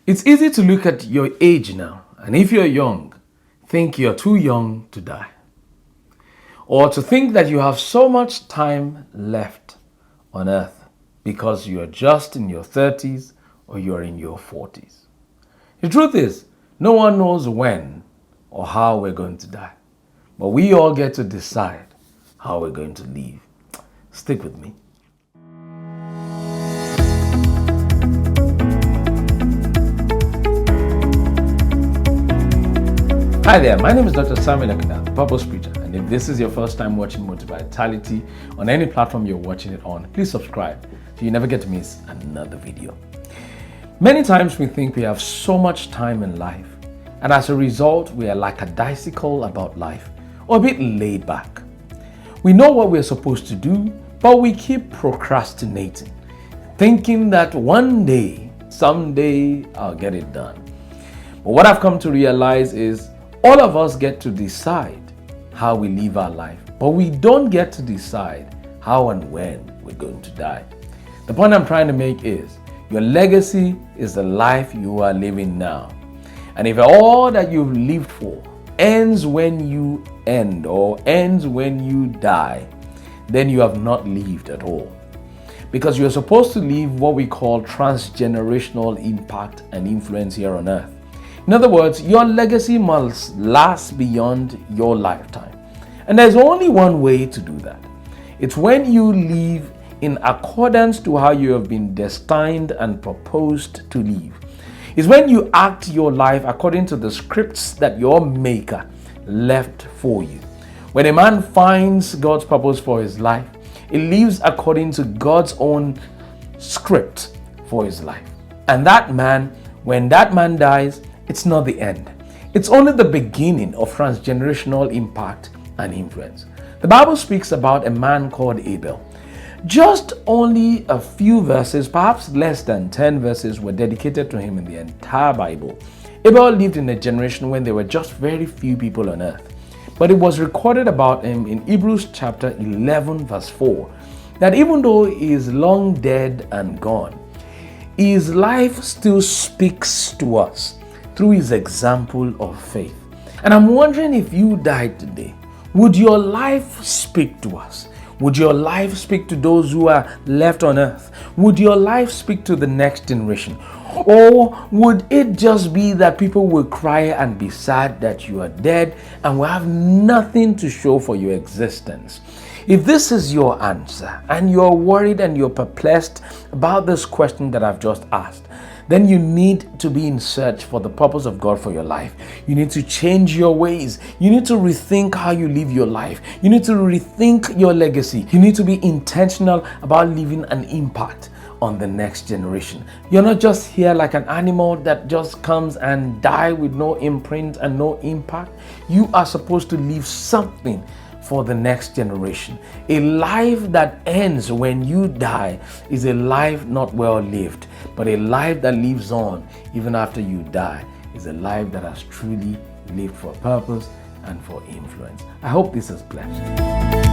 It's easy to look at your age now, and if you're young, think you're too young to die. Or to think that you have so much time left on earth because you're just in your 30s or you're in your 40s. The truth is, no one knows when or how we're going to die. But we all get to decide how we're going to live. Stick with me. Hi there, my name is Dr. Samuel Ekundayo, the Purpose Preacher, and if this is your first time watching Motivitality on any platform you're watching it on, please subscribe so you never get to miss another video. Many times we think we have so much time in life, and as a result, we are lackadaisical about life or a bit laid back. We know what we're supposed to do, but we keep procrastinating, thinking that one day, someday, I'll get it done. But what I've come to realize is all of us get to decide how we live our life, but we don't get to decide how and when we're going to die. The point I'm trying to make is your legacy is the life you are living now. And if all that you've lived for ends when you end or ends when you die, then you have not lived at all. Because you're supposed to leave what we call transgenerational impact and influence here on earth. In other words, your legacy must last beyond your lifetime. And there's only one way to do that. It's when you live in accordance to how you have been destined and proposed to live. It's when you act your life according to the scripts that your Maker left for you. When a man finds God's purpose for his life, it lives according to God's own script for his life. And that man, when that man dies, it's not the end. It's only the beginning of transgenerational impact and influence. The Bible speaks about a man called Abel. Just only a few verses, perhaps less than 10 verses, were dedicated to him in the entire Bible. Abel lived in a generation when there were just very few people on earth. But it was recorded about him in Hebrews chapter 11 verse 4 that even though he is long dead and gone, his life still speaks to us through his example of faith. And I'm wondering, if you died today, would your life speak to us? Would your life speak to those who are left on earth? Would your life speak to the next generation? Or would it just be that people will cry and be sad that you are dead and will have nothing to show for your existence? If this is your answer and you're worried and you're perplexed about this question that I've just asked, then you need to be in search for the purpose of God for your life. You need to change your ways. You need to rethink how you live your life. You need to rethink your legacy. You need to be intentional about leaving an impact on the next generation. You're not just here like an animal that just comes and die with no imprint and no impact. You are supposed to leave something for the next generation. A life that ends when you die is a life not well lived, but a life that lives on even after you die is a life that has truly lived for purpose and for influence. I hope this has blessed you.